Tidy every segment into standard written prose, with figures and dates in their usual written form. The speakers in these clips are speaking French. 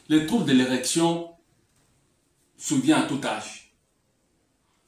Les troubles de l'érection surviennent à tout âge,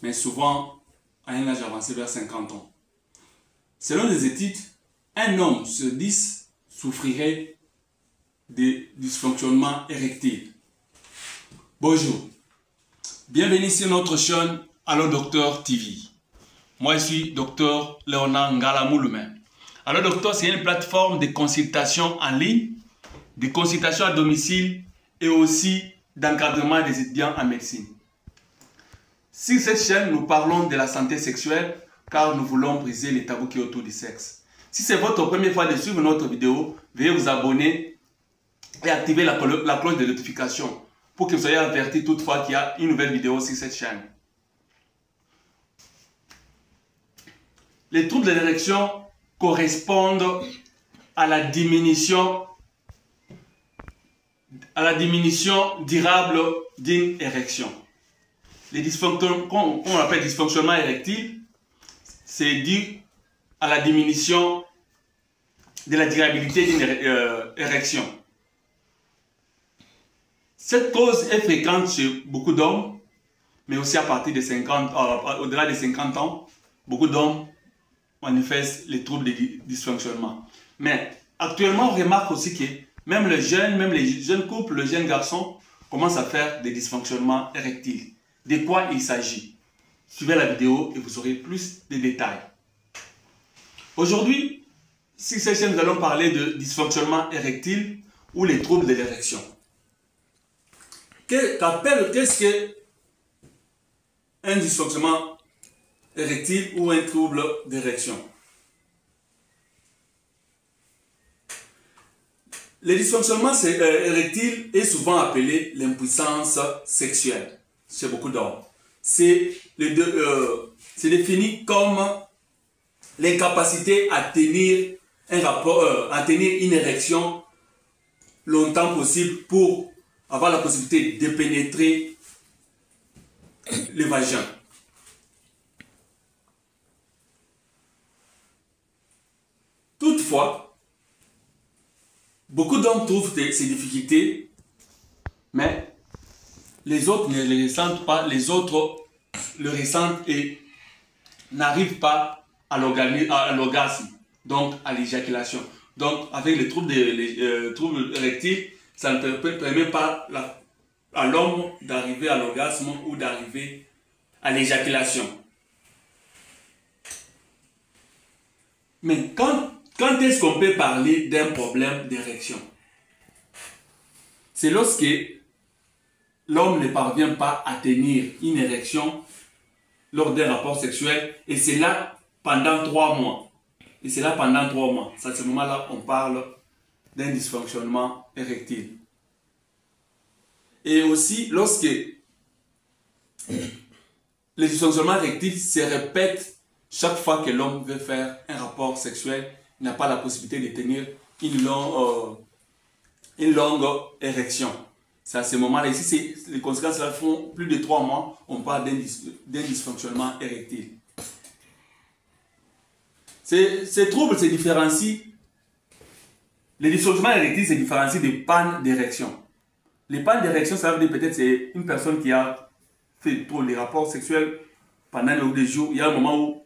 mais souvent à un âge avancé vers 50 ans. Selon les études, un homme sur 10 souffrirait de dysfonctionnement érectile. Bonjour, bienvenue sur notre chaîne Allo Docteur TV. Moi je suis Dr Léonard Ngala-Mouloumen. Allo Docteur, c'est une plateforme de consultation en ligne, de consultation à domicile et aussi d'encadrement des étudiants en médecine. Sur cette chaîne, nous parlons de la santé sexuelle car nous voulons briser les tabous qui sont autour du sexe. Si c'est votre première fois de suivre notre vidéo, veuillez vous abonner et activer la cloche de notification pour que vous soyez avertis toutefois qu'il y a une nouvelle vidéo sur cette chaîne. Les troubles de l'érection correspondent à la diminution durable d'une érection. Les dysfonctionnements, qu'on appelle dysfonctionnement érectile, c'est dû à la diminution de la durabilité d'une érection. Cette cause est fréquente chez beaucoup d'hommes, mais aussi à partir de 50, au-delà de 50 ans, beaucoup d'hommes manifestent les troubles de dysfonctionnement. Mais actuellement, on remarque aussi que même les jeunes couples, les jeunes garçons commencent à faire des dysfonctionnements érectiles. De quoi il s'agit? Suivez la vidéo et vous aurez plus de détails. Aujourd'hui, sur cette chaîne, nous allons parler de dysfonctionnement érectile ou les troubles de l'érection. Qu'est-ce qu'un dysfonctionnement érectile ou un trouble d'érection? Le dysfonctionnement érectile est souvent appelé l'impuissance sexuelle chez beaucoup d'hommes. C'est défini comme l'incapacité à tenir une érection longtemps possible pour avoir la possibilité de pénétrer le vagin. Toutefois, beaucoup d'hommes trouvent ces difficultés, mais les autres ne les ressentent pas, les autres le ressentent et n'arrivent pas à l'orgasme, donc à l'éjaculation. Donc, avec les troubles érectiles, ça ne permet pas à l'homme d'arriver à l'orgasme ou d'arriver à l'éjaculation. Mais quand est-ce qu'on peut parler d'un problème d'érection? C'est lorsque l'homme ne parvient pas à tenir une érection lors d'un rapport sexuel et c'est là pendant 3 mois. Et c'est là pendant 3 mois. C'est à ce moment-là qu'on parle d'un dysfonctionnement érectile. Et aussi lorsque les dysfonctionnements érectiles se répètent chaque fois que l'homme veut faire un rapport sexuel, il n'a pas la possibilité de tenir une longue érection. C'est à ce moment-là, ici, les conséquences là font plus de 3 mois, on parle d'un dysfonctionnement érectile. Ces troubles se différencient, les dysfonctionnements érectiles se différencient des pannes d'érection. Les pannes d'érection, ça veut dire peut-être c'est une personne qui a fait trop les rapports sexuels pendant des jours, il y a un moment où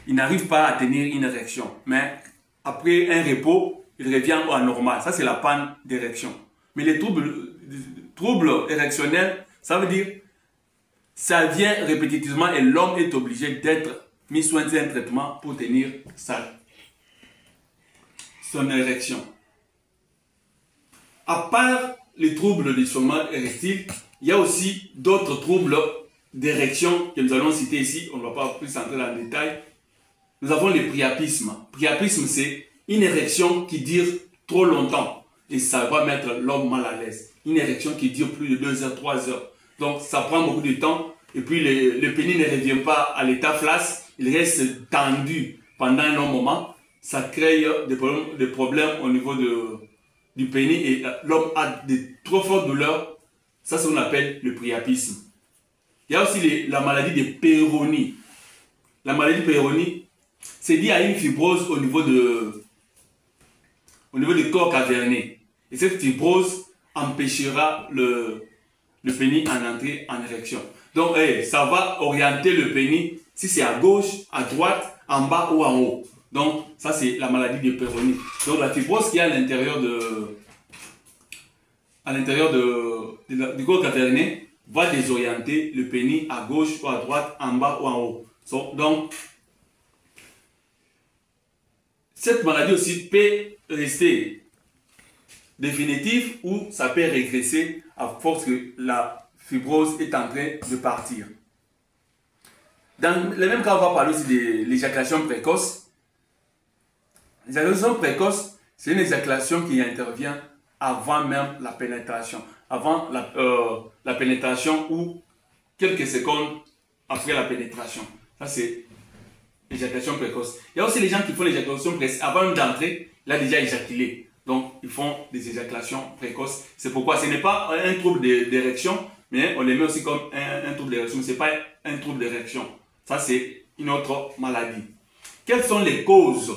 il n'arrive pas à tenir une érection, mais après un repos, il revient à normal. Ça, c'est la panne d'érection. Mais les troubles érectionnels, ça veut dire ça vient répétitivement et l'homme est obligé d'être mis sous un traitement pour tenir son érection. À part les troubles de dysfonctionnement érectile, il y a aussi d'autres troubles d'érection que nous allons citer ici. On ne va pas plus entrer dans le détail. Nous avons le priapisme. Priapisme, c'est une érection qui dure trop longtemps et ça va mettre l'homme mal à l'aise. Une érection qui dure plus de 2 heures, 3 heures. Donc ça prend beaucoup de temps et puis le pénis ne revient pas à l'état flasque, il reste tendu pendant un long moment. Ça crée des problèmes au niveau du pénis et l'homme a de trop fortes douleurs. Ça, c'est ce qu'on appelle le priapisme. Il y a aussi la maladie de Peyronie. La maladie de Peyronie, c'est lié à une fibrose au niveau du corps caverneux. Et cette fibrose empêchera le pénis en entrée en érection. Donc, ça va orienter le pénis si c'est à gauche, à droite, en bas ou en haut. Donc, ça, c'est la maladie de Peyronie. Donc, la fibrose qui est à l'intérieur du corps caverné va désorienter le pénis à gauche ou à droite, en bas ou en haut. Donc, cette maladie aussi peut rester définitive ou ça peut régresser à force que la fibrose est en train de partir. Dans le même cas, on va parler aussi de l'éjaculation précoce. L'éjaculation précoce, c'est une éjaculation qui intervient avant même la pénétration. Avant la pénétration ou quelques secondes après la pénétration. Ça, c'est l'éjaculation précoce. Il y a aussi les gens qui font l'éjaculation précoce. Avant même d'entrer, il a déjà éjaculé. Donc, ils font des éjaculations précoces. C'est pourquoi ce n'est pas un trouble d'érection, mais on les met aussi comme un trouble d'érection. Mais ce n'est pas un trouble d'érection. Ça, c'est une autre maladie. Quelles sont les causes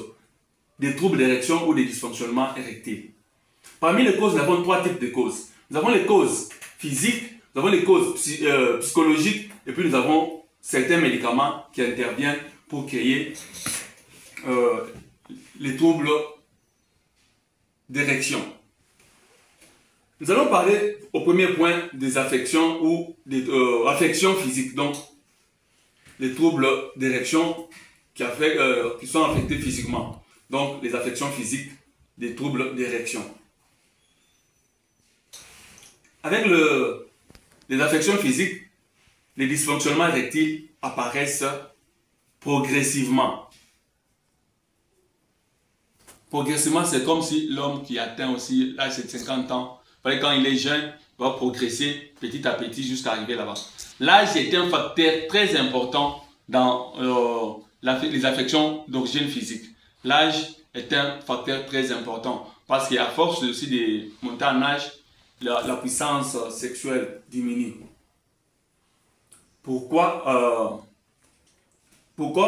des troubles d'érection ou des dysfonctionnements érectiles? Parmi les causes, nous avons 3 types de causes. Nous avons les causes physiques, nous avons les causes psychologiques, et puis nous avons certains médicaments qui interviennent pour créer les troubles d'érection. Nous allons parler au premier point des affections ou des affections physiques. Donc, les troubles d'érection qui sont affectés physiquement. Donc, les affections physiques des troubles d'érection. Avec les affections physiques, les dysfonctionnements érectiles apparaissent progressivement. Progressivement, c'est comme si l'homme qui atteint aussi l'âge de 50 ans, quand il est jeune, va progresser petit à petit jusqu'à arriver là-bas. L'âge est un facteur très important dans les affections d'origine physique. L'âge est un facteur très important parce qu'à force aussi de monter en âge, la puissance sexuelle diminue. Pourquoi?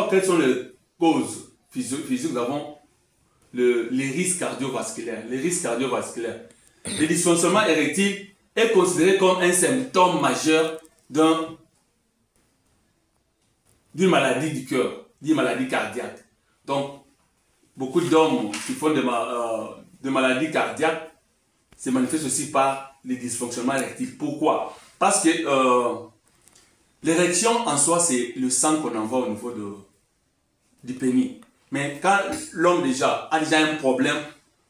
Quelles sont les causes physiques? Nous avons les risques cardiovasculaires. Les risques cardiovasculaires. Le dysfonctionnement érectile est considéré comme un symptôme majeur d'une maladie du cœur, d'une maladie cardiaque. Donc, beaucoup d'hommes qui font des maladies cardiaques se manifestent aussi par les dysfonctionnements érectiles. Pourquoi? Parce que l'érection en soi, c'est le sang qu'on envoie au niveau du pénis. Mais quand l'homme a déjà un problème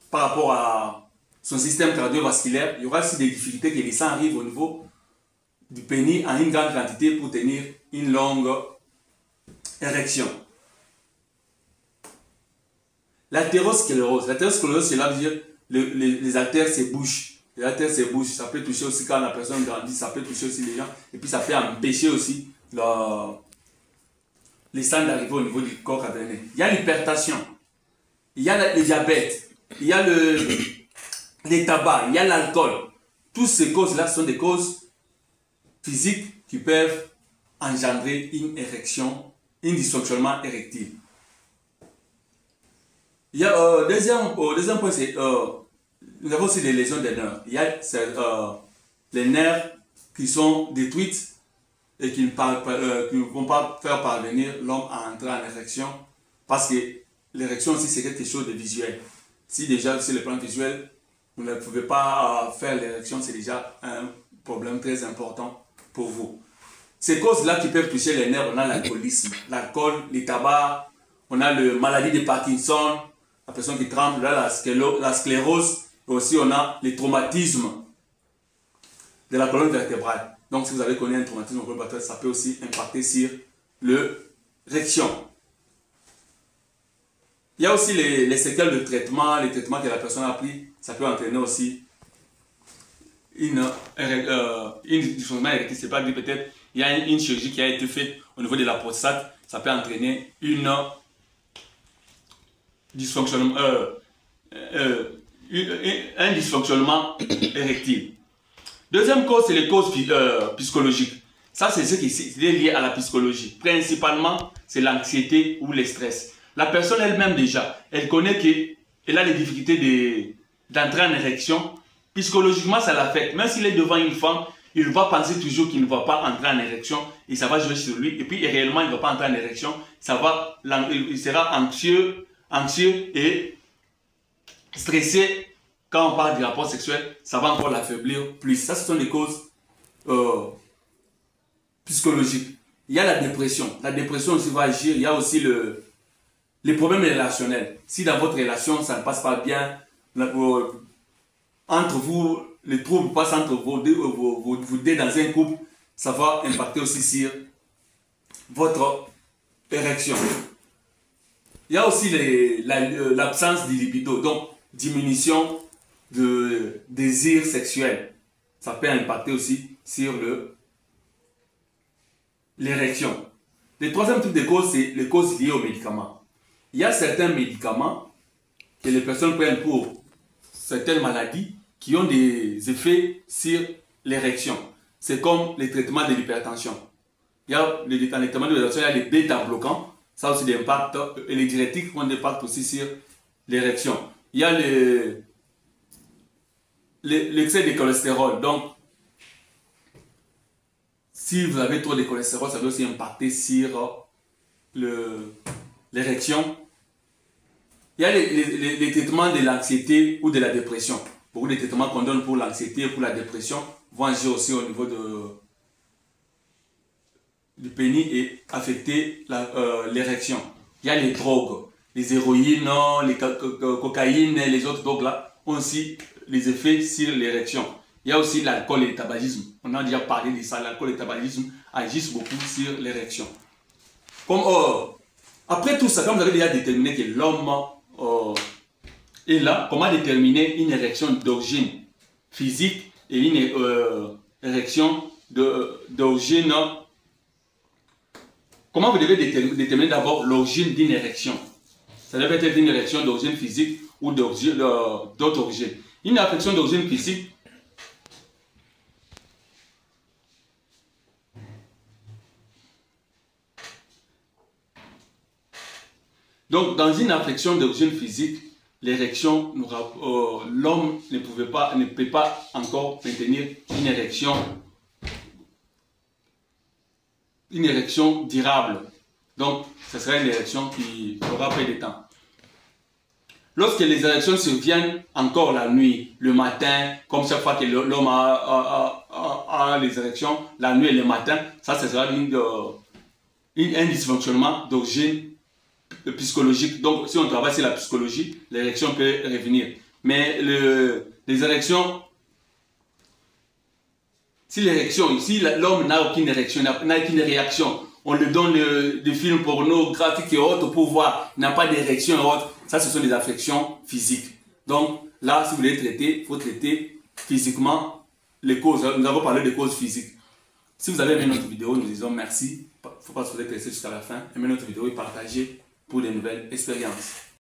par rapport à son système cardiovasculaire, il y aura aussi des difficultés que le sang arrive au niveau du pénis en une grande quantité pour tenir une longue érection. L'athérosclérose. L'athérosclérose, c'est là dire les artères se bouchent. Les artères se bouchent. Ça peut toucher aussi quand la personne grandit, ça peut toucher aussi les gens. Et puis ça peut empêcher aussi les sangs d'arriver au niveau du corps caverné. Il y a l'hypertension, il y a le diabète, il y a les tabacs, il y a l'alcool. Toutes ces causes-là sont des causes physiques qui peuvent engendrer une érection, un dysfonctionnement érectile. Il y a deuxième point, c'est nous avons aussi les lésions des nerfs. Il y a les nerfs qui sont détruites et qui ne vont pas faire parvenir l'homme à entrer en érection parce que l'érection aussi c'est quelque chose de visuel. Si déjà sur le plan visuel vous ne pouvez pas faire l'érection, c'est déjà un problème très important pour vous. Ces causes-là qui peuvent toucher les nerfs, on a l'alcoolisme, l'alcool, les tabacs, on a la maladie de Parkinson, la personne qui tremble, là, la sclérose, et aussi on a les traumatismes de la colonne vertébrale. Donc si vous avez connu un traumatisme de la colonne vertébrale, ça peut aussi impacter sur l'érection. Il y a aussi les séquelles de traitement, les traitements que la personne a pris, ça peut entraîner aussi une dysfonctionnement érectile. C'est pas dit peut-être, il y a une chirurgie qui a été faite au niveau de la prostate, ça peut entraîner un dysfonctionnement érectile. Deuxième cause, c'est les causes psychologiques. Ça, c'est ce qui est lié à la psychologie. Principalement, c'est l'anxiété ou le stress. La personne elle-même déjà, elle connaît qu'elle a des difficultés d'entrer en érection Psychologiquement, ça l'affecte. Même s'il est devant une femme, il va penser toujours qu'il ne va pas entrer en érection et ça va jouer sur lui. Et puis, réellement, il ne va pas entrer en érection. Il sera anxieux et stressé. Quand on parle du rapport sexuel, ça va encore l'affaiblir plus. Ça, ce sont des causes psychologiques. Il y a la dépression. La dépression aussi va agir. Il y a aussi les problèmes relationnels. Si dans votre relation, ça ne passe pas bien, entre vous, les troubles passent entre vous deux dans un couple, ça va impacter aussi sur votre érection. Il y a aussi l'absence de libido, donc diminution de désir sexuel. Ça peut impacter aussi sur l'érection. Le troisième type de cause, c'est les causes liées aux médicaments. Il y a certains médicaments que les personnes prennent pour certaines maladies qui ont des effets sur l'érection. C'est comme les traitements de l'hypertension. Il y a les traitements de l'hypertension, il y a les bêta-bloquants. Ça aussi des impacts, et les diurétiques ont des impacts aussi sur l'érection. Il y a l'excès de cholestérol. Donc, si vous avez trop de cholestérol, ça peut aussi impacter sur l'érection. Il y a les traitements de l'anxiété ou de la dépression. Beaucoup de traitements qu'on donne pour l'anxiété et pour la dépression vont agir aussi au niveau du pénis et affecter l'érection. Il y a les drogues, les héroïnes, les cocaïnes, les autres drogues là ont aussi les effets sur l'érection. Il y a aussi l'alcool et le tabagisme. On a déjà parlé de ça. L'alcool et le tabagisme agissent beaucoup sur l'érection. Après tout ça, comme vous avez déjà déterminé que l'homme est là, comment déterminer une érection d'origine physique et une érection d'origine... Comment vous devez déterminer d'abord l'origine d'une érection? Ça devait être une érection d'origine physique ou d'autre origine. Une érection d'origine physique, donc dans une affection d'origine physique, l'érection, l'homme ne peut pas encore maintenir une érection durable. Donc, ce sera une érection qui aura peu de temps. Lorsque les érections surviennent encore la nuit, le matin, comme chaque fois que l'homme a les érections, la nuit et le matin, ça ce sera un dysfonctionnement d'origine psychologique. Donc, si on travaille sur la psychologie, l'érection peut revenir. Mais les érections, si l'homme n'a aucune érection, n'a aucune réaction, on lui donne des films pornographiques et autres pour voir, n'a pas d'érection et autres, ça ce sont des affections physiques. Donc là, si vous voulez traiter, il faut traiter physiquement les causes. Nous avons parlé des causes physiques. Si vous avez aimé notre vidéo, nous disons merci. Il ne faut pas se laisser jusqu'à la fin. Aimez notre vidéo et partagez pour de nouvelles expériences.